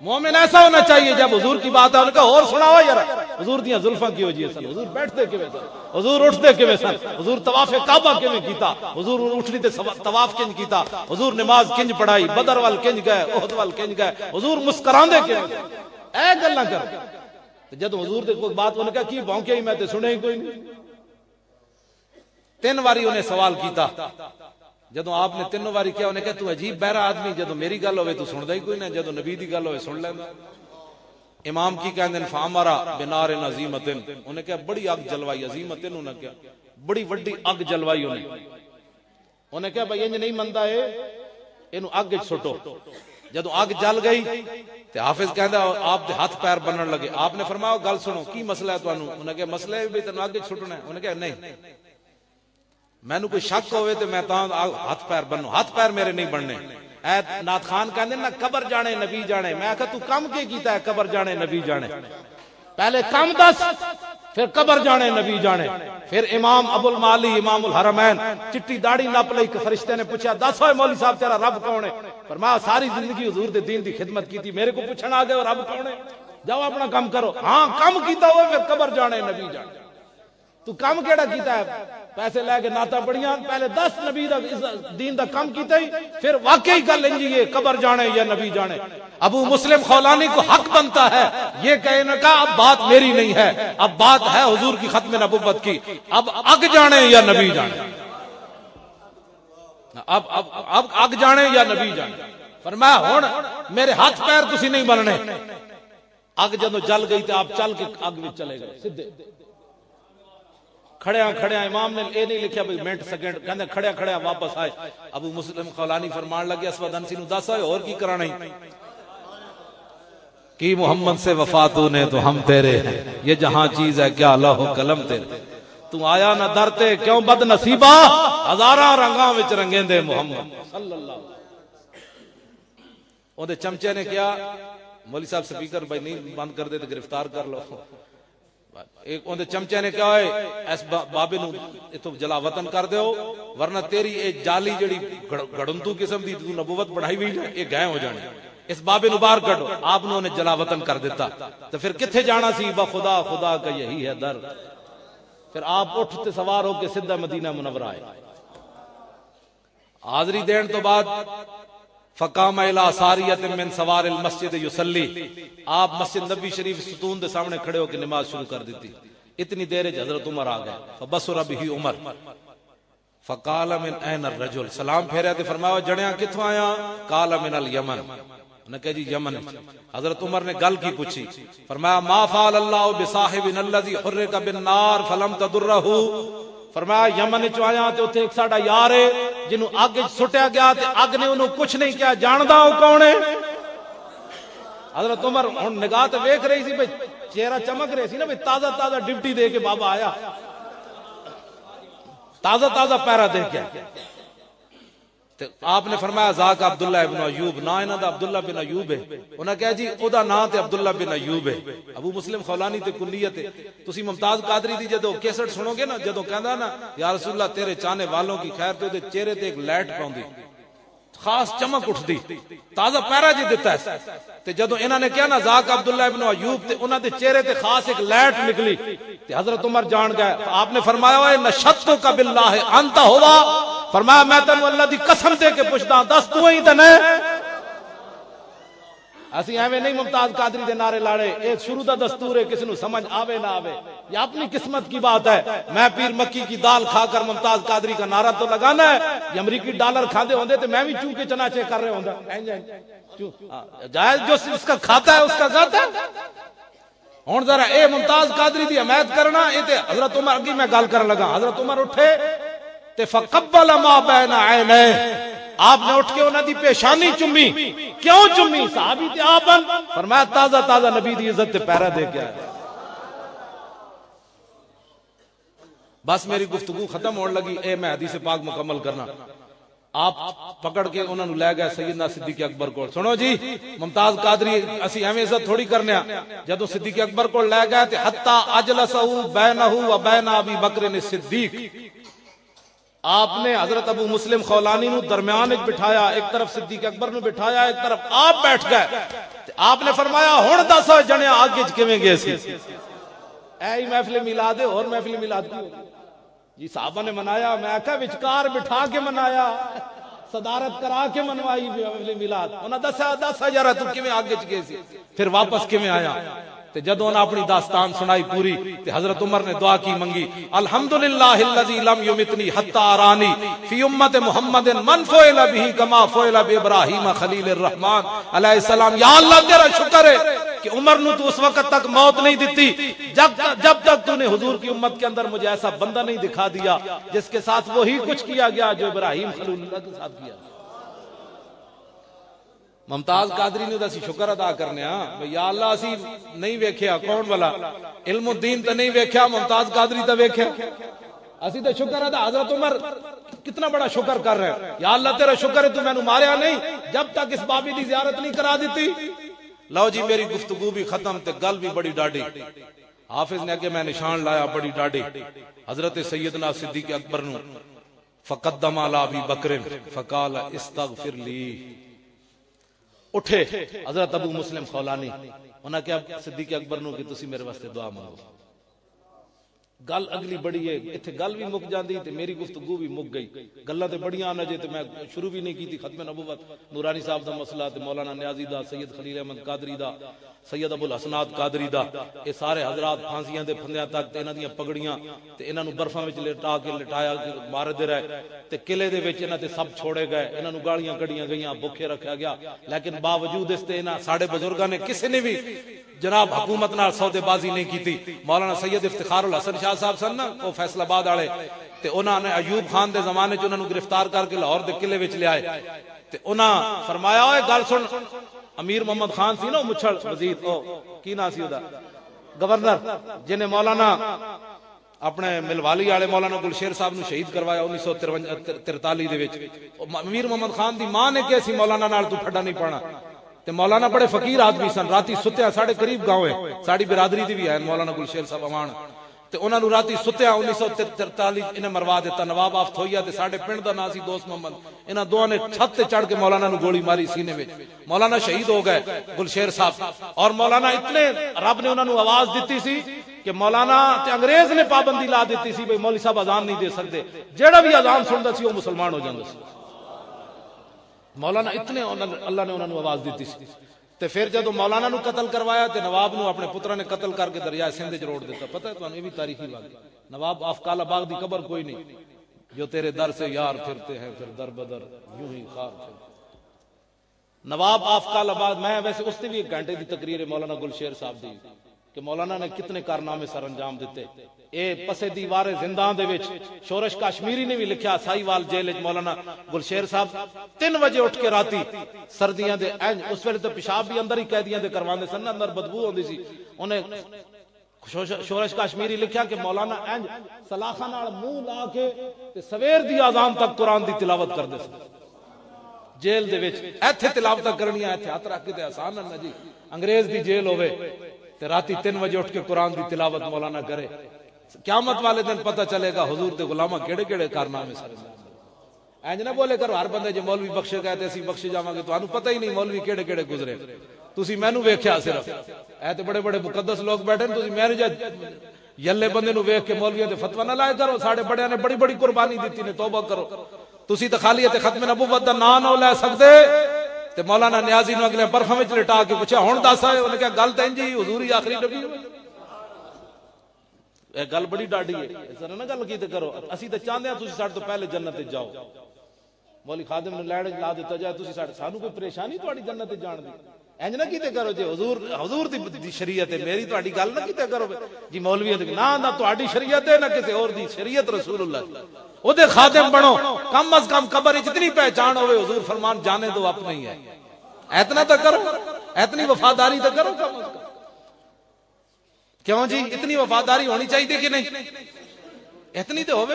مومن ایسا ہونا چاہیے جب حضور کی بات ہے ان کا اور سناؤ یار حضور دیاں زلفاں کی وجہ سن حضور بیٹھتے کیویں سن حضور اٹھتے کیویں سن حضور طواف کعبہ کیویں کیتا حضور اٹھنی تے طواف کنج کیتا حضور نماز کنج پڑھائی بدر وال کنج گئے احد وال کنج گئے حضور مسکراندے کیویں اے گلاں کر جب حضور دے کوئی بات انہوں نے کہا کی بھونکے ہی میں تے سنے ہی کوئی نہیں 3 واری انہیں سوال کیتا جدو آپ نے 3 واری کیا انہیں کہا تو عجیب بہرا آدمی جدو میری گل ہوئے تو سن دا ہی کوئی نہ جدو نبی دی گل ہوئے سن لینا امام کی کہندے فامرا بنار عظیمت انہیں کہا بڑی اگ جلوائی عظیمت انہیں کہا بڑی وڈی اگ جلوائی انہیں کہا بھائی انج نہیں مندا ہے اینو اگ وچ سٹو جدو اگ جل گئی تے حافظ کہندا آپ دے ہاتھ پیر بنن لگے آپ نے فرمایا گل سنو کی مسئلہ ہے تانوں انہیں کہا مسئلہ ہے بھی تینوں اگ وچ سٹنا ہے انہیں کہا نہیں میں کوئی شک ہوئے تو میں ہاتھ پیر بنوں ہاتھ پیر میرے نہیں بننے اے نات خان کہندے نا قبر جانے نبی جانے میں کہا تو کم کی کیتا ہے قبر جانے نبی جانے پہلے کم دس پھر قبر جانے نبی جانے پھر امام ابو المعالی امام الحرمین چٹی داڑھی نپ لئی کہ فرشتے نے پوچھا دس ہوئے مولوی صاحب تیرا رب کون ہے فرمایا ساری زندگی حضور دے دین دی خدمت کی تھی میرے کو پوچھنا آ گئے رب کون ہے جاؤ اپنا کام کرو ہاں کم کیتا ہوئے پھر قبر جانے نبی جانے تو کم کیڑا کیتا ہے پیسے لے کے ناتا پڑھیاں پہلے 10 نبی دا دین دا کم کیتا ہی پھر واقعی گل انجی ہے قبر جانے یا نبی جانے ابو مسلم خولانی کو حق بنتا ہے یہ کہنے کا اب بات میری نہیں ہے اب بات ہے حضور کی ختم نبوت کی اب اگ جانے یا نبی جانے اب اگ جانے یا نبی جانے فرمایا ہن میرے ہاتھ پیر تسی نہیں بننے اگ جدوں جل گئی تے آپ چل کے اگ وچ چلے گئے سیدھے کھڑیا امام نے اے نہیں لکھیا بھئی منٹ سیکنڈ کہندے کھڑیا واپس آئے ابو مسلم خولانی فرمان لگے اسود انسی نو دس ہوئے اور کی کرانا ہی کی محمد سے وفا تو نے تو ہم تیرے ہیں یہ جہاں چیز ہے کیا لوح و قلم تیرے تو آیا نہ درتے کیوں بد نصیبہ ہزاراں رنگاں وچ رنگیں دے محمد صلی اللہ علیہ وسلم چمچے نے کیا مولوی صاحب سپیکر بھائی نہیں بند کر دے تو گرفتار کر لو ایک اون دے چمچے نے کیا ہے اس بابے نو اتو جلا وطن کر دیو ورنہ تیری اے جالی جڑی گڑنتو قسم دی تو نبوت بڑھائی ہوئی نا اے گئے ہو جانے اس بابے نو باہر کڈو آپ نے جلا وطن کر دیتا تو پھر کتھے جانا سی با خدا خدا کا یہی ہے در پھر آپ اٹھتے سوار ہو کے سیدھا مدینہ منورہ آئے حاضری دین تو بعد فقام الى ساریت من سوار المسجد یصلی آپ مسجد نبی شریف ستون دے سامنے کھڑے ہو کے نماز شروع کر دیتی اتنی دیر حضرت عمر آ گئے فبصر به عمر فقال من اين الرجل سلام پھیریا تے فرمایا جڑیاں کتھوں آیا قال من الیمن نے کہا جی یمن حضرت عمر نے گل کی پوچھی فرمایا ما فعل اللہ بصاحبنا الذي حرق بالنار فلم تضره فرمایا یمن چ آیا تے اوتھے ایک ساڈا یار ہے جنوں اگ سٹیا گیا تے اگ نے انہوں کچھ نہیں کیا جاندا او کون ہے حضرت عمر ہن نگاہ تے ویکھ رہی سی بھئی چہرہ چمک رہی سی نا بھئی تازہ تازہ ڈپٹی دے کے بابا آیا تازہ تازہ پیرا دے کے آپ نے فرمایا ذاک عبداللہ ابن ایوب نا انہاں دا عبداللہ بن ایوب ہے انہاں کہا جی او دا نا تے عبداللہ بن ایوب ہے ابو مسلم خولانی تے کنیت ہے تسی ممتاز قادری دی جدوں کیسٹ سنو گے نا جدوں کہندا نا یا رسول اللہ تیرے چاہنے والوں کی خیر تے دے چہرے تے ایک لائٹ پوندی خاص چمک اٹھدی تازہ پیرا جی دیتا ہے تے جدوں انہاں نے کہا نا ذاک عبداللہ ابن ایوب تے انہاں دے چہرے تے خاص ایک لائٹ نکلی تے حضرت عمر جان گئے آپ نے فرمایا اے نشتک باللہ انت ہوا فرمایا میں تینوں اللہ دی قسم دے کے پوچھدا دس تو ہی تے نہیں اسی ایویں نہیں ممتاز قادری دے نعرے لاڑے اے شروع دا دستور ہے کسی نو سمجھ آوے نہ آوے یہ اپنی قسمت کی بات ہے میں پیر مکی کی دال کھا کر ممتاز قادری کا نعرہ تو لگانا ہے یہ امریکی ڈالر کھاندے ہوندے تے میں بھی چوں کے چناچے کر رہے ہوندا جائز جو اس کا کھاتا ہے اس کا ذات ہے ہن ذرا اے ممتاز قادری دی حمایت کرنا اے تے حضرت عمر اگے میں گل کرن لگا حضرت عمر اٹھے تے فقبل ما بین عینیہ آپ نے اٹھ کے انہاں دی پیشانی چمی کیوں چمی صحابی تے آپن فرمایا تازہ تازہ نبی دی عزت تے پیرا دے کے آیا بس میری گفتگو ختم ہونے لگی اے میں حدیث پاک مکمل کرنا آپ پکڑ کے انہوں نے لے گئے سیدنا صدیق اکبر کو سنو جی ممتاز قادری اسی ہمیں عزت تھوڑی کرنے جدو صدیق اکبر کو لے گئے تے حتی اجلسہو بینہو و بین ابی بکر صدیق آپ نے حضرت ابو مسلم خولانی نو درمیان ایک بٹھایا ایک طرف صدیق اکبر نو بٹھایا ایک طرف آپ بیٹھ گئے آپ نے فرمایا ہن دس جنے آگے کیویں گئے سی؟ اے ہی محفل میلاد اور محفل میلاد کی جی صحابہ نے منایا، میں آکھا وچکار بٹھا کے منایا، صدارت کرا کے منوائی محفل میلاد، انہاں دس یار تو کیویں آگے گئے سی؟ پھر واپس کیویں آیا؟ تے جدوں انہاں اپنی داستان سنائی پوری تے حضرت عمر نے دعا کی منگی، الحمدللہ الذی لم یمتنی حتی ارانی فی امت محمد من فعل به کما فعل بابراہیم خلیل الرحمن علیہ السلام۔ یا اللہ تیرا شکر ہے کہ عمر نو تو اس وقت تک موت نہیں دیتی جب تک تو نے حضور کی امت کے اندر مجھے ایسا بندہ نہیں دکھا دیا جس کے ساتھ وہی کچھ کیا گیا جو ابراہیم خلیل اللہ کے ساتھ کیا۔ ممتاز قادری نے اسی شکر ادا کرنے ہاں یا اللہ اسی نہیں ویکھیا کون والا علم الدین تے نہیں ویکھیا، ممتاز قادری تے ویکھیا، اسی تے شکر ادا۔ حضرت عمر کتنا بڑا شکر کر رہے ہیں، یا اللہ تیرا شکر ہے تو میں نے ماریا نہیں جب تک اس بابی دی زیارت نہیں کرا دیتی۔ لو جی میری گفتگو بھی ختم تے گل بھی بڑی ڈاڈی، حافظ نے کہ میں نشان لایا بڑی ڈاڈی، حضرت سیدنا صدیق اکبر نو فقدم علی ابی بکر فقال استغفر لی، اٹھے حضرت ابو مسلم خولانی، انہاں کہ صدیق اکبر نو کہ تسی میرے واسطے دعا مانگو۔ گل اگلی بڑی ہے، ایتھے گل بھی مک جاندی تے میری گفتگو بھی مک گئی، گلاں تے بڑیاں نہ جے تے میں شروع بھی نہیں کیتی ختم نبوت نورانی صاحب دا مسئلہ تے مولانا نیازی دا، سید خلیل احمد قادری دا، سید ابو الحسنات قادری دا، اے سارے حضرات پھانسیاں دے پھندیاں تک تے انہاں دیاں پگڑیاں تے انہاں نو برفاں وچ لٹا کے لٹایا مار دے رہے تے قلعے دے وچ انہاں تے سب چھوڑے گئے، انہاں نو گالیاں کڑیاں گئیاں، بھوکے رکھا گیا، لیکن باوجود اس تے انہاں ساڈے بزرگاں نے کسی نے بھی جناب حکومت نال سودے بازی نہیں کیتی۔ مولانا سید افتخار الحسن شاہ صاحب سن نا وہ فیصل آباد والے تے انہاں نے ایوب خان دے زمانے چ انہاں نو گرفتار کر کے لاہور دے قلعے وچ لے آئے تے انہاں فرمایا اوے گل سن، امیر محمد خان سی نا مچھڑ وزیر او کی نام سی اودا گورنر جنے مولانا اپنے ملوالی والے مولانا گلشیر صاحب نو شہید کروایا 1943 دے وچ، امیر محمد خان دی ماں نے کہیا سی مولانا نال تو پھڈا نہیں پانا تے مولانا بڑے فقیر آدمی سن، راتی ستیا ساڈے قریب گاؤں ہے ساڈی برادری دی بھی ہے مولانا گلشیر صاحب امان تے انہاں نو راتی ستیا 1943 انہیں مروا دیتا، نواب آفت ہویا تے ساڈے پنڈ دا نام سی دوست محمد، انہاں دوواں نے چھت تے چڑھ کے مولانا نو گولی ماری سینے وچ، مولانا شہید ہو گئے گلشیر صاحب، اور مولانا اتنے رب نے انہاں نو آواز دتی سی کہ مولانا تے انگریز نے پابندی لا دیتی سی بھئی مولوی صاحب اذان نہیں دے سکتے، جیڑا بھی اذان سندا سی وہ مسلمان ہو جاندا سی۔ مولانا اتنے اللہ نے انہوں نے آواز دیتی سی تے پھر جدو مولانا نو قتل کروایا تے نواب نو اپنے پترا نے قتل کر کے دریائے سندھ وچ روڑ دیتا۔ پتہ ہے تانوں یہ بھی تاریخی بات ہے، نواب آفقال باغ دی قبر کوئی نہیں، جو تیرے در سے یار پھرتے ہیں پھر در بدر یوں ہی خار پھرتے۔ نواب آفقال آباد، میں ویسے اس نے بھی 1 گھنٹے دی تقریر ہے مولانا گلشیر صاحب دی کہ مولانا نے کتنے کارنامے سر انجام دیتے۔ اے پسے دیوار زندان دے وچ شورش کشمیری نے بھی لکھیا سائیوال جیل وچ مولانا گلشیر صاحب 3 بجے اٹھ کے راتی سردیاں دے اس ویلے تے پیشاب بھی اندر ہی قیدیاں دے کرواندے سن، اندر بدبو ہوندی سی، انہیں شورش کشمیری لکھیا کہ مولانا انج سلاخاں نال منہ لا کے تے سویر دی اذان تک قرآن دی تلاوت کردے سن جیل دے وچ۔ ایتھے تلاوت کرنی ہے ایتھے ہاتھ رکھ کے تے آسان نہ جی، انگریز دی جیل ہوے تے راتی 3 بجے اٹھ کے قرآن دی تلاوت مولانا کرے، قیامت والے دن پتہ چلے گا حضور دے غلاماں کیڑے کیڑے کارنامے سر انج نہ بولے کرو ہر بندے جو مولوی بخشے گئے تے اسی بخشے جاواں گے، تانوں پتہ ہی نہیں مولوی کیڑے کیڑے گزرے، تسی مینوں ویکھیا صرف اے تے بڑے بڑے مقدس لوگ بیٹھے نے، تسی میرے یلے بندے نو ویکھ کے مولویاں تے فتوی نہ لائے کرو، ساڈے بڑیاں نے بڑی بڑی قربانی دتی نے، توبہ کرو۔ تسی تے خالی تے ختم نبوت دا نام نہ لے سکدے تے مولانا نیازی نو اگلے برفاں وچ لٹا کے پوچھا ہن دس آئے، انہاں کہا گل تے انج ہی حضور ہی آخری نبی ہوئے۔ اے گل بڑی ڈاڈی ہے، اس طرح نہ گل کیتے کرو، اسی تے چاہندے ہاں تسی ساڈے تو پہلے جنت تے جاؤ، مولوی خادم نے لیڑ لا دیتا جائے، تسی سانو کوئی پریشانی تہاڈی جنت تے جان دی، انج نہ کیتے کرو جی حضور دی شریعت ہے، میری تہاڈی گل نہ کیتے کرو جی مولویت نہ نہ تہاڈی شریعت ہے نہ کسی اور دی شریعت، رسول اللہ او دے خادم بنو، کم از کم قبر وچ اتنی پہچان ہوے حضور فرمان جانے دو اپنے ہی ہے، اتنا تو کرو، اتنی وفاداری تو کرو کم از کم، کیوں جی اتنی وفاداری ہونی چاہیے کہ نہیں، اتنی تو ہوے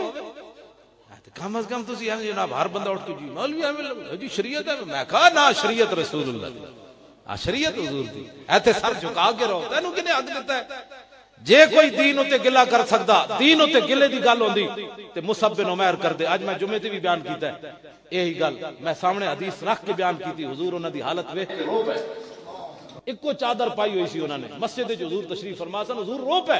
کم از کم تسی جناب ہر بندہ اٹھ کے جی مولوی جی شریعت ہے، میں کہا نہ شریعت رسول اللہ، شریعت حضور دی، ایتھے سر جھکا کے رہو، تینوں کنے حق دیتا ہے؟ جے کوئی دین اتے گلا کر سکدا، دین اتے گلے دی گل ہوندی تے مصعب بن عمیر کر دے، اج میں جمعے تے بھی بیان کیتا ہے یہی گل، میں سامنے حدیث رکھ کے بیان کیتی، حضور انہاں دی حالت ویکھ کے رو پے۔ ایک کو چادر پائی ہوئی سی انہوں نے مسجد حضور تشریف فرما سن حضور رو پے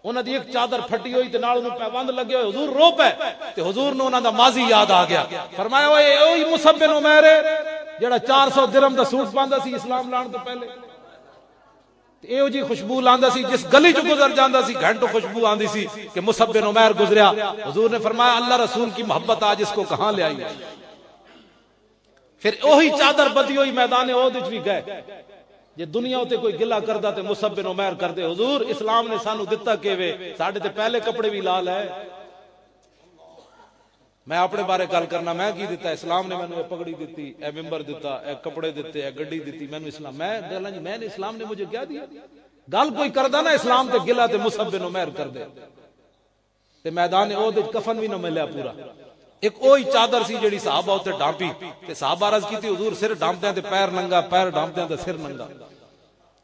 انہاں دی ایک چادر پھٹی ہوئی تے نال انہوں پیوند لگے ہوئے حضور رو پے تے حضور نے انہاں دا ماضی یاد آ گیا فرمایا اوئے اوہی مصعب بن عمیر جڑا 400 درہم دا سوٹ پاندا سی اسلام لان تو پہلے ایو جی خوشبو لاندا سی جس گلی چ گزر جاندا سی گھنٹوں خوشبو آندی سی کہ مصعب بن عمیر گزریا حضور نے فرمایا اللہ رسول کی محبت آج اس کو کہاں لے آئی پھر وہی چادر بدی ہوئی میدان احد وچ بھی گئے جے دنیا تے کوئی گلا کردا تے مصعب بن عمیر کردے حضور اسلام نے سانو دتا کیویں ساڈے تے پہلے کپڑے بھی لال ہے میں اپنے بارے گل کرنا میں کی دیتا اسلام نے مینوں پگڑی دیتی اے ممبر دیتا اے کپڑے دیتے اے گڈی دیتی مینوں اسلام میں گلاں جی میں نے اسلام نے مجھے کیا دیا گل کوئی کردا نا اسلام تے گلا تے مصعب بن عمیر کردے تے میدان احد وچ کفن بھی نہ ملیا پورا ایک اوہی چادر سی جڑی صحابہ اوتے ڈانپی تے صحابہ عرض کیتی حضور سر ڈانپدے تے پیر ننگا پیر ڈانپدے تے سر ننگا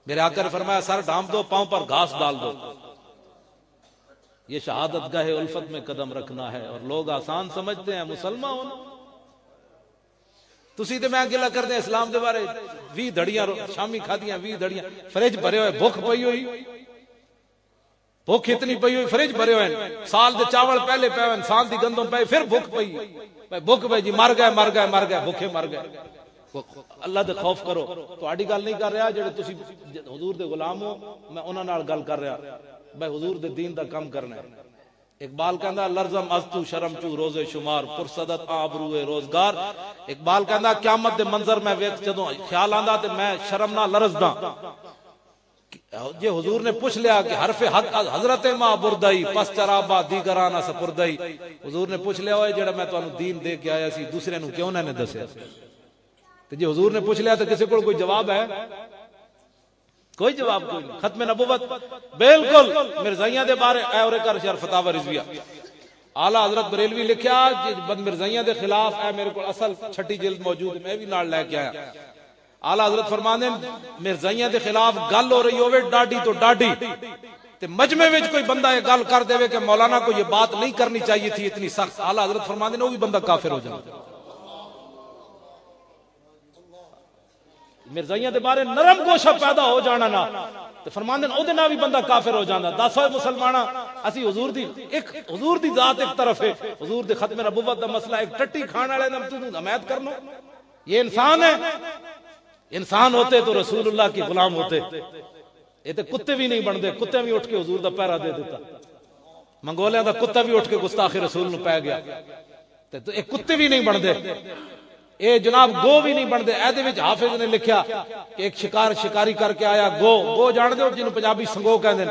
میرے آقا نے فرمایا سر ڈانپ دو پاؤں پر گھاس ڈال دو یہ شہادت گاہ الفت میں قدم رکھنا ہے اور لوگ آسان سمجھتے ہیں مسلمان ہونا تسی تے میں گلا کردے اسلام دے بارے 20 دھڑیاں شامی کھادیاں 20 دھڑیاں فریج بھرے ہوئے بھوک پئی ہوئی بھوک اتنی پئی ہوئی فریج بھرے ہوئے سال دے چاول پہلے پے ہوئے سال دی گندم پے پھر بھوک پئی بھوک پئی جی مر گئے بھوکے مر گئے اللہ دے خوف کرو تہاڈی گل نہیں کر رہا جڑے تسی حضور دے غلام ہو میں انہاں نال گل کر رہا بھائی حضور دے دین دا کام کرنا ہے اقبال کہندا لرزم از تو شرم چو روز شمار پرصدت آبروئے روزگار اقبال کہندا قیامت دے منظر میں ویکھ جدوں خیال آندا تے میں شرم نہ لرزدا جے حضور نے پوچھ لیا کہ حرف حق حضرت ماں بردائی پس چرابا دیگرانہ سپردائی حضور نے پوچھ لیا ہوئے جڑا میں تانوں دین دے کے آیا سی دوسرے نو کیوں نے دسیا تے جے حضور نے پوچھ لیا تو کسی کو کوئی جواب ہے کوئی جواب کوئی نہیں ختم نبوت بالکل مرزائیاں دے بارے اے اور کر شرف فتاوی رضویہ اعلی حضرت بریلوی لکھیا بد مرزائیاں دے خلاف اے میرے کو اصل چھٹی جلد موجود میں بھی نال لے کے آیا اعلی حضرت فرماندے مرزائیاں دے خلاف گل ہو رہی ہوے ڈاڈی تو ڈاڈی تے مجمع وچ کوئی بندہ یہ گل کر دے کہ مولانا کو یہ بات نہیں کرنی چاہیے تھی اتنی سخت اعلی حضرت فرماندے وہ بھی بندہ کافر ہو جائے مرزائیاں دے بارے نرم گوشہ پیدا ہو جانا نا تے فرماندے او دے نال بھی بندہ کافر ہو جاندا دس ہوئے مسلماناں اسی حضور دی ذات ایک طرف ہے حضور دی ختم نبوت دا مسئلہ ایک ٹٹی کھان والے نام تو حمایت کرنا یہ انسان ہے انسان ہوتے تو رسول اللہ کے غلام ہوتے یہ تے کتے بھی نہیں بندے کتے بھی اٹھ کے حضور دا پہرا دے دیتا منگولیاں دا کتا بھی اٹھ کے گستاخی رسول نو پے گیا تے ایک کتے بھی نہیں بندے اے جناب گو بھی نہیں بندے اے دے وچ حافظ نے لکھیا کہ ایک شکاری کر کے آیا گو جان دے جنوں پنجابی سنگو کہندے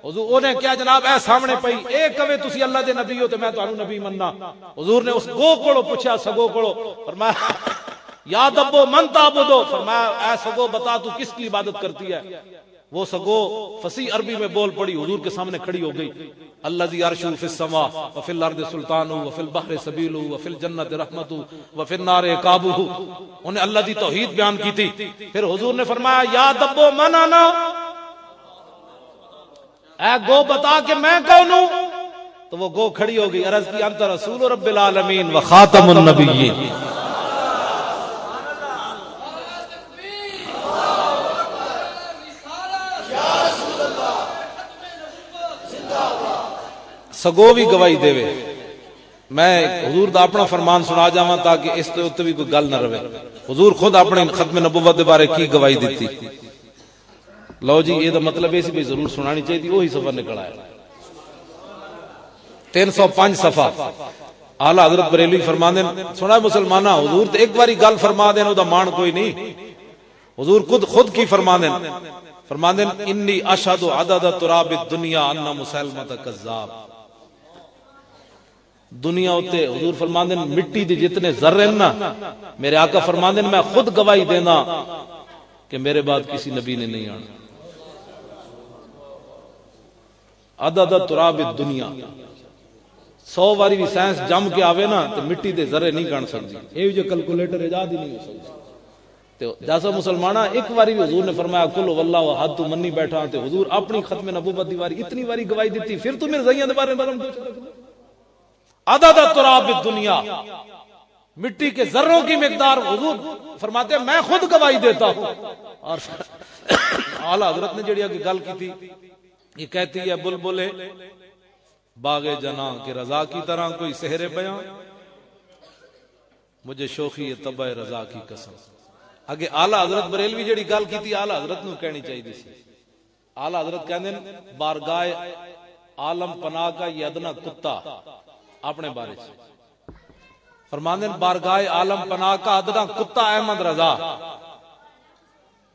حضور اونے کیا جناب اے سامنے پئی اے کہے تسی اللہ دے نبی ہو تے میں تانوں نبی مننا حضور نے اس گو کولو پوچھا سگو کولو فرمایا یا دبو من تعبدو فرمایا اے سگو بتا تو کس کی عبادت کرتی ہے وہ سگو فصیح عربی میں بول پڑی حضور کے سامنے کھڑی ہو گئی الذی عرشہ فی السماء وفی الارض سلطانہ وفی البحر سبیلہ وفی الجنت رحمتہ وفی النار عقابہ انہیں اللہ دی توحید بیان کی تھی پھر حضور نے فرمایا یا دبو من انا اے گو بتا کہ میں کون ہوں تو وہ گو کھڑی ہو گئی عرض کی انت رسول رب العالمین وخاتم النبیین سگو بھی گواہی دے وے میں حضور دا اپنا فرمان سنا جاواں تاکہ اس تے اوتے بھی کوئی گل نہ رہے حضور خود اپنے ختم نبوت دے بارے کی گواہی دیتی لو جی یہ دا مطلب ہے سی بھی ضرور سنانی چاہیے وہی سفر نکل آیا 305 صفحہ اعلی حضرت بریلوی فرماندے سنا مسلماناں حضور تے ایک باری گل فرما دین او دا مان کوئی نہیں حضور خود کی فرماندے انی اشہد عدد تراب الدنیا ان مسلمہ کذاب دنیا ہوتے حضور فرماندے مٹی دے جتنے ذرے نا میرے آقا فرماندے میں خود گواہی دینا کہ میرے بعد کسی نبی نے نہیں آنا عدد تراب الدنیا 100 واری بھی سائنس جم کے آوے نا تو مٹی دے ذرے نہیں گن سکتی یہ جو کیلکولیٹر ایجاد ہی نہیں ہو سکتی تو جیسا مسلمانہ ایک واری بھی حضور نے فرمایا کل واللہ وحد تو منی بیٹھا تے حضور اپنی ختم نبوت دی واری اتنی واری گواہی دیتی پھر تو میرے زیاں دے بارے میں عدد تراب الدنیا مٹی کے ذروں کی مقدار حضور فرماتے ہیں میں خود گواہی دیتا ہوں اور اعلی حضرت نے جڑی اگے گل کی یہ کہتی ہے بلبلے باغ جناں کی رضا کی طرح کوئی سحر بیان مجھے شوخی طبع رضا کی قسم. اگے اعلی حضرت بریلوی جڑی گل کی اعلی حضرت نو کہنی چاہیے سی. اعلی حضرت کہندے بارگاہ عالم پناہ کا یہ ادنا کتا اپنے بارے سے فرماندے بارگاہ عالم پناہ کا ادنا کتا احمد رضا.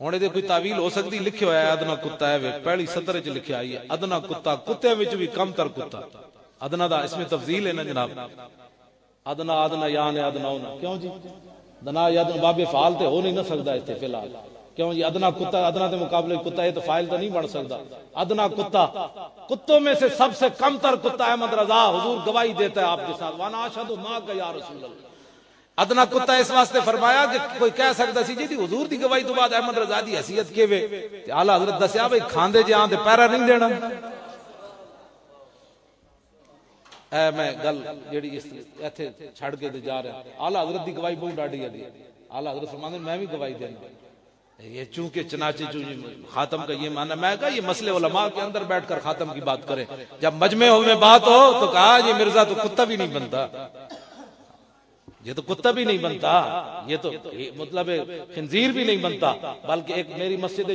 ہن دے کوئی تعویل ہو سکتی لکھیا ہوا ہے ادنا کتا ہے پہلی سطر وچ لکھیا ہے ادنا کتا کتے وچ بھی کم تر کتا. ادنا دا اس میں تفضیل ہے نا جناب. ادنا ادنا یعنی ادنا ہونا کیوں جی دنا یا باب فعال تے ہو نہیں نہ سکتا اس فی الحال کیوں جی ادنا کتا ادنا کے مقابلے کتا ہے تو فاعل تو نہیں بن سکتا. ادنا کتا کتوں میں سے سب سے کم تر کتا احمد رضا حضور گواہی دیتا ہے آپ کے ساتھ وانا اشہد ما کا یا رسول اللہ. ادنا کتا اس واسطے فرمایا کہ کوئی کہہ سکتا سی جی حضور دی گواہی تو بعد احمد رضا دی حیثیت کیویں تے اعلی حضرت دسیا بھئی کھاندے جاں تے پیرا نہیں دینا. اے میں گل جیڑی ایتھے چھڑ کے تے جا رہا اعلی حضرت دی گواہی بہت ڈاڈی ہے. اعلی حضرت فرماندے میں بھی گواہی دینا. یہ چونکہ چنانچہ خاتم کا یہ معنی میں کہا یہ مسئلے علماء کے اندر بیٹھ کر خاتم کی بات کریں. جب مجمع میں بات ہو تو کہا یہ مرزا تو کتا بھی نہیں بنتا یہ تو کتا بھی نہیں بنتا یہ تو مطلب خنزیر بھی نہیں بنتا. بلکہ ایک میری مسجد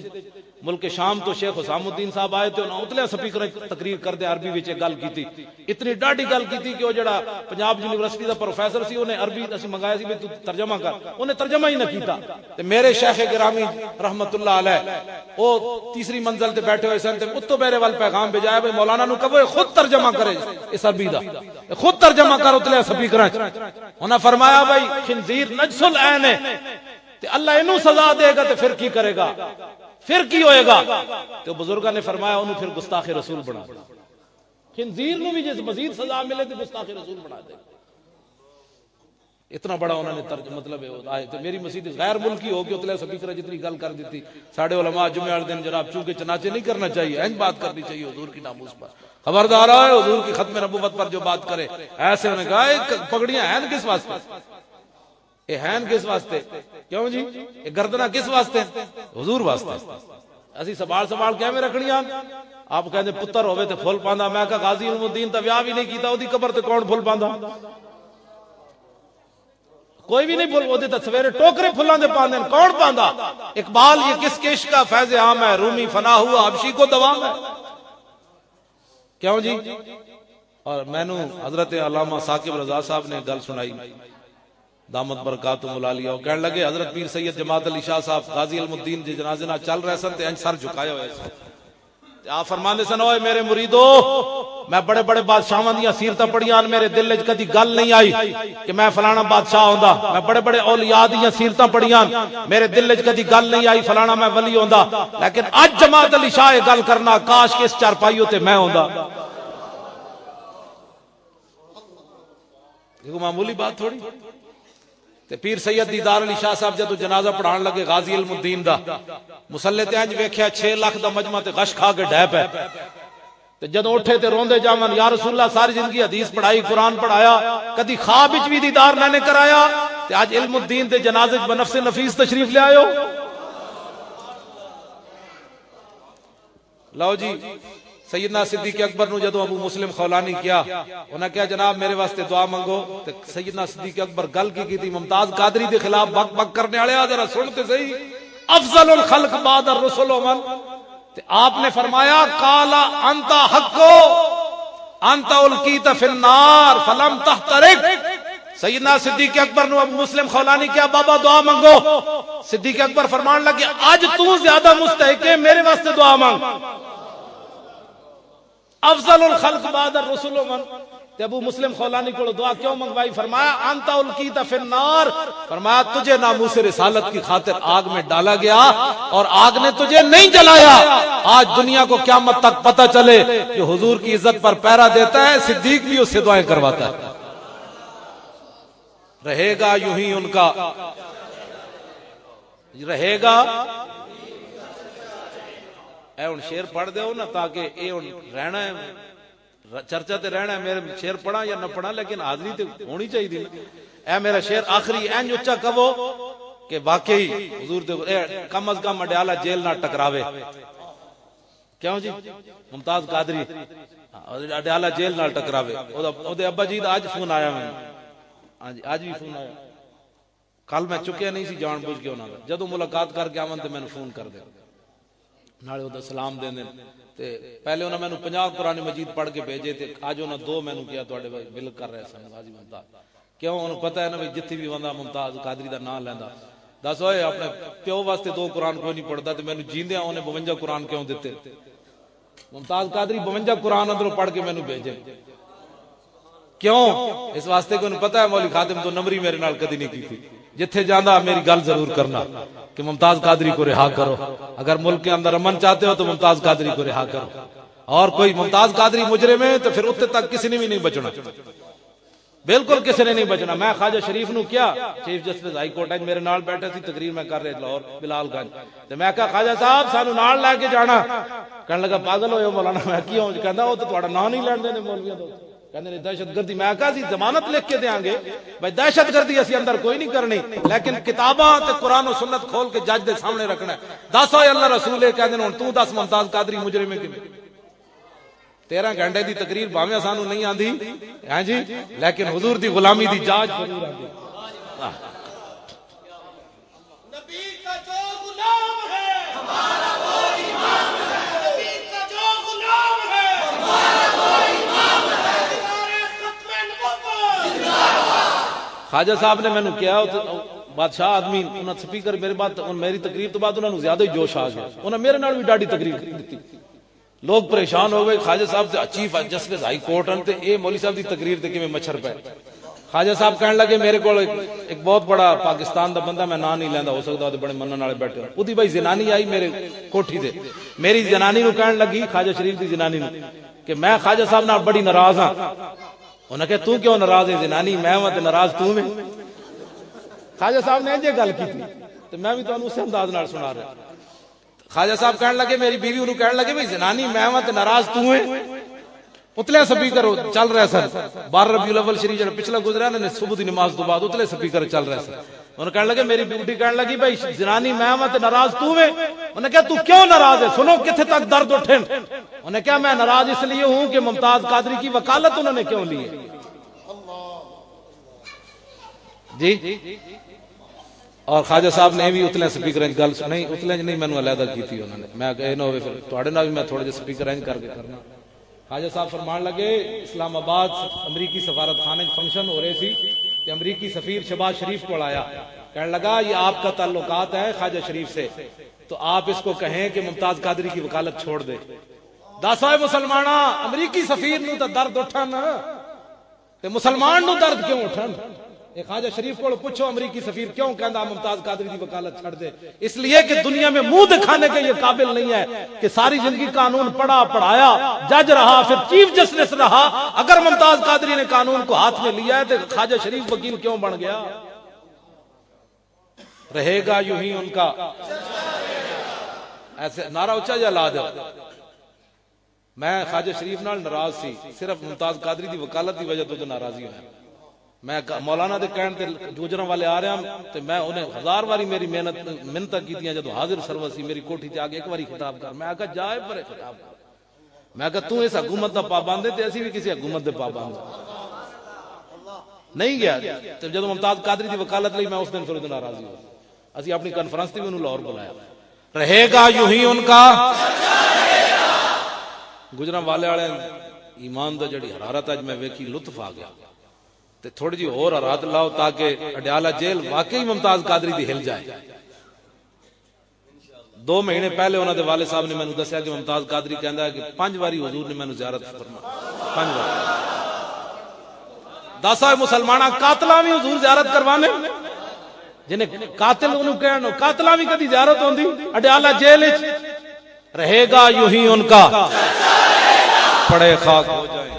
ملک شام تو شیخ حسام الدین صاحب آئے تھے انہوں اتلے سپیکر تقریر کر دے عربی وچ گل کیتی اتنی ڈاڈی گل کیتی کہ وہ جڑا پنجاب یونیورسٹی دا پروفیسر سی انہیں عربی اسی منگایا سی تو ترجمہ کر انہیں ترجمہ ہی نہ کیتا. تے میرے شیخ گرامی رحمت اللہ علیہ وہ تیسری منزل تے بیٹھے ہوئے سن تے اتو میرے وال پیغام بھیجایا بھئی مولانا نو کہو خود ترجمہ کرے اس عربی دا خود ترجمہ کر اتلے سپیکراں انہاں فرمایا بھائی خنزیر نجس العین ہے تے اللہ انہوں سزا دے گا تے پھر کی کرے گا پھر کی ہوئے گا. تو بزرگاں نے فرمایا انہوں پھر گستاخ رسول بنا خنزیر نو بھی جس مزید سزا ملے تے گستاخ رسول بنا دے. اتنا بڑا انہوں نے مطلب آئے تو میری مسجد غیر ملکی ہو کے اتلے سپیکر جتنی گل کر دیتی. ساڑھے علماء جمعہ والے دن جناب چونکہ چنانچہ نہیں کرنا چاہیے اینج بات کرنی چاہیے حضور کی ناموس پر. خبردار ہے حضور کی ختم نبوت پر جو بات کرے ایسے انہوں نے کہا پگڑیاں ہیں کس واسطے یہ ہیں کس واسطے کیوں جی یہ گردنا کس واسطے حضور واسطے. اسی سوال سوال کیا میں رکھنیاں آپ کہندے پتر ہوے تے پھول پاندا. میں کہا غازی علم الدین تے ویاہ بھی نہیں کیتا اودی قبر تے کون پھول پاندا کوئی بھی نہیں پھول اودے تے سویرے ٹوکرے پھلاں دے پاندے کون پاندا. اقبال یہ کس عشق کا فیض عام ہے رومی فنا ہوا حبشی کو دوام ہے کیوں جی. اور میں نے حضرت علامہ ثاقب رضا صاحب نے گل سنائی دامت برکاتہم العالیہ وہ کہنے لگے حضرت پیر سید جماعت علی شاہ صاحب غازی علم الدین جی جنازے نہ چل رہے سن تے انج سر جھکایا ہوئے سن. آپ فرماندے سن اوئے میرے مریدو میں بڑے بڑے بادشاہاں دیاں سیرتاں پڑھیاں میرے دل وچ کدی گل نہیں آئی کہ میں فلانا بادشاہ ہوندا. میں بڑے بڑے اولیاء دیاں سیرتاں پڑھیاں میرے دل وچ کدی گل نہیں آئی فلانا میں ولی ہوندا. لیکن اج جماعت علی شاہ گل کرنا کاش کہ اس چارپائیوں تے میں ہوندا. یہ معمولی بات تھوڑی. تے پیر سید دیدار علی شاہ صاحب جدو جنازہ پڑھان لگے غازی علم الدین دا مسلے تے انج ویکھیا 6 لاکھ دا مجمع تے غش کھا کے ڈھے پے تے جدو اٹھے تے روندے جاون یا رسول اللہ ساری زندگی حدیث پڑھائی قرآن پڑھایا کدی خواب وچ بھی دیدار نہ نے کرایا تے اج علم الدین دے جنازے وچ بنفس نفیس تشریف لے آیو. لو جی سیدنا صدیق اکبر نو جدو ابو مسلم خولانی کیا انہاں کہا جناب میرے واسطے دعا منگو تے سیدنا صدیق اکبر گل کی تھی ممتاز قادری دے خلاف بک بک کرنے والے ذرا سنتے صحیح افضل الخلق بعد الرسل من تے آپ نے فرمایا قال انت حق انت القیت فی النار فلم تحترق. سیدنا صدیق اکبر نو ابو مسلم خولانی کیا بابا دعا منگو. صدیق اکبر فرمان لگے آج تو زیادہ مستحق ہے میرے واسطے دعا مانگ. افضل الخلق بعد الرسل من تے ابو مسلم خولانی کو دعا کیوں منگوائی فرمایا انت القیت فی النار فرمایا تجھے ناموس رسالت کی خاطر آگ میں ڈالا گیا اور آگ نے تجھے نہیں جلایا. آج دنیا کو قیامت تک پتہ چلے جو حضور کی عزت پر پہرا دیتا ہے صدیق بھی اس سے دعائیں کرواتا ہے. رہے گا یوں ہی ان کا رہے گا. اے ان شیر پڑھ دے ہو نا تاکہ اے ان رہنا ہے چرچا تے رہنا ہے. میرے شیر پڑھا یا نہ پڑھا لیکن حاضری تے ہونی چاہیے. اے میرا شیر آخری این اچا کہو کہ واقعی حضور دے کم از کم اڈیالہ جیل نہ ٹکراوے. کیوں جی؟ ممتاز قادری اڈیالہ جیل نہ ٹکراوے. او دے ابا جی دا اج فون آیا میں. ہاں جی اج بھی فون آیا. کل میں چکیا نہیں سی جان بوجھ کے انہاں دا. جدوں ملاقات کر کے آون تے مینوں فون کر دے نالے او سلام دین تے پہلے انہاں مینوں 50 قرآن مجید پڑھ کے بھیجے تے اج انہاں 2 مینوں کیا تواڈے بل کر رہے سن غازی ممتاز. کیوں انہوں پتہ ہے نا بھئی جتھے بھی بندہ ممتاز قادری دا نام لیندا دس ہوئے اپنے پیو واسطے 2 قرآن کوئی نہیں پڑھدا تے مینوں جیندیاں انہیں 52 قرآن کیوں دیتے؟ ممتاز قادری 52 قرآن اندروں پڑھ کے مینوں بھیجے. کیوں؟ اس واسطے کہ انہوں پتہ ہے مولوی خادم تو نمبری میرے نال کدی نہیں کی تھی. جتھے جاندا میری گل ضرور کرنا کہ ممتاز قادری کو رہا کرو. اگر ملک کے اندر امن چاہتے ہو تو ممتاز قادری کو رہا کرو. اور کوئی ممتاز قادری مجرم ہے تو پھر اتنے تک کسی نے بھی نہیں بچنا. بالکل کسی نے نہیں بچنا. میں خواجہ شریف نو کیا چیف جسٹس ہائی کورٹ میرے نال بیٹھے تھی تقریر میں کر رہے لاہور بلال گنج تے میں کہا خواجہ صاحب سانو نال لے کے جانا. کہنے لگا پاگل ہوئے مولانا میں کیوں؟ کہندا او تے تہاڈا نام نہیں لین دے مولویاں تو کہندے نے دہشت گردی. میں کہا سی ضمانت لکھ کے دیاں گے بھائی دہشت گردی اسی اندر کوئی نہیں کرنی لیکن کتاباں تے قرآن و سنت کھول کے جج دے سامنے رکھنا ہے. دس ہوئے اللہ رسول کہندے نے ہن تو دس ممتاز قادری مجرم ہے کہ 13 گھنٹے دی تقریر باویں سانو نہیں آندی ہاں جی لیکن حضور دی غلامی دی جاج ضرور آندی. نبی کا جو غلام ہے ہمارا وہ امام ہے. نبی کا جو غلام ہے ہمارا وہ امام ہے. سارے ختم نبوت زندہ باد. خواجہ صاحب نے مینوں کیا بادشاہ آدمی انہاں سپیکر میرے بعد میری تقریر تو بعد انہاں نوں زیادہ ہی جوش آ گیا. انہاں میرے نال بھی ڈاڈی تقریر دتی. لوگ پریشان ہو گئے. خواجہ صاحب تے چیف جسٹس ہائی کورٹ ہیں تے اے مولوی صاحب دی تقریر تے کیویں مچھر پے. خواجہ صاحب کہنے لگے میرے کول ایک بہت بڑا پاکستان دا بندہ میں نام نہیں لیندا ہو سکدا تے بڑے منن والے بیٹھے اودی بھائی زنانی آئی میرے کوٹھی تے میری زنانی نو کہن لگی خواجہ شریف دی زنانی نو کہ میں خواجہ صاحب نال بڑی ناراض ہاں. انہاں کہ تو کیوں ناراض ہے؟ زنانی میں تے ناراض تو میں. خواجہ صاحب نے یہ گل کی تے میں بھی تانوں اس انداز نال سنا رہا. خواجہ صاحب کہنے لگے میری بیوی انہوں کہنے لگے بھئی زنانی میں ہوں تے ناراض تو ہیں. اتلے سپیکر چل رہے سن 12 ربیع الاول شریف جڑا پچھلا گزرا نے صبح دی نماز تو بعد اتلے سپیکر چل رہے سن. انہوں کہنے لگے میری بیوٹی کہنے لگی بھئی زنانی میں ہوں تے ناراض تو ہیں. انہوں نے کہا تو کیوں ناراض ہے؟ سنو کتنے تک درد اٹھیں. انہوں نے کہا میں ناراض اس لیے ہوں کہ ممتاز قادری کی وکالت انہوں نے کیوں لی ہے. جی اور خواجہ صاحب نے بھی اتلے سپیکر گل نہیں اتلے نہیں مینوں علیحدہ کی تھی انہوں نے. میں کہ نہ ہوئے پھر تواڈے نال بھی میں تھوڑے جے سپیکر ارینج کر کے کرنا. خواجہ صاحب فرمان لگے اسلام آباد امریکی سفارت خانے فنکشن ہو رہے سی کہ امریکی سفیر شہباز شریف کو آیا. کہنے لگا یہ آپ کا تعلقات ہے خواجہ شریف سے تو آپ اس کو کہیں کہ ممتاز قادری کی وکالت چھوڑ دے. دسویں مسلمانہ امریکی سفیر نو تے درد اٹھن تے مسلمان نو درد کیوں اٹھن؟ ایک خواجہ شریف کو پوچھو امریکی سفیر کیوں کہندا ممتاز قادری کی وکالت چھڑ دے؟ اس لیے کہ دنیا میں منہ دکھانے کے یہ قابل نہیں ہے کہ ساری زندگی قانون پڑھا پڑھایا جج رہا پھر چیف جسٹس رہا. اگر ممتاز قادری نے قانون کو ہاتھ میں لیا ہے تو خواجہ شریف وکیل کیوں بن گیا؟ رہے گا یوں ہی ان کا ایسے نعرہ اونچا جا لا دو. میں خواجہ شریف نال ناراض سی صرف ممتاز قادری دی وکالت دی وجہ تو ناراضی ہویا. میں مولانا دے کہن تے گوجراں والے آ رہا تے میں انہیں 1000 باری میری منتاں کیتیاں جدوں حاضر سروس سی میری کوٹھی تے آ کے ایک باری خطاب کر. میں کہا جائے پر خطاب کر. میں کہا تو اس حکومت دا پابند ہے تے اسی بھی کسی حکومت دے پابند نہیں گیا. تے جدوں ممتاز قادری دی وکالت لئی میں اس دن پھر ناراضی ہو. اسی اپنی کانفرنس تے انہوں لاہور بلایا. رہے گا یوں ہی ان کا گجراں والے والے ایمان دا جڑی حرارت اج میں ویکھی لطف آ گیا. تے تھوڑی جی اور رات لاؤ تاکہ اڈیالہ جیل واقعی ممتاز قادری دی ہل جائے. 2 مہینے پہلے انہوں دے والد صاحب نے مینوں دسیا کہ ممتاز قادری کہندا ہے کہ 5 باری حضور نے مینوں زیارت فرمائی. 5 بار 10 مسلمانہ قاتلاں بھی حضور زیارت کروانے جنہیں قاتل انہوں کہنا قاتلاں بھی کدی زیارت ہوندی. اڈیالہ جیل وچ رہے گا یوں ہی ان کا پڑے خاک ہو جائے.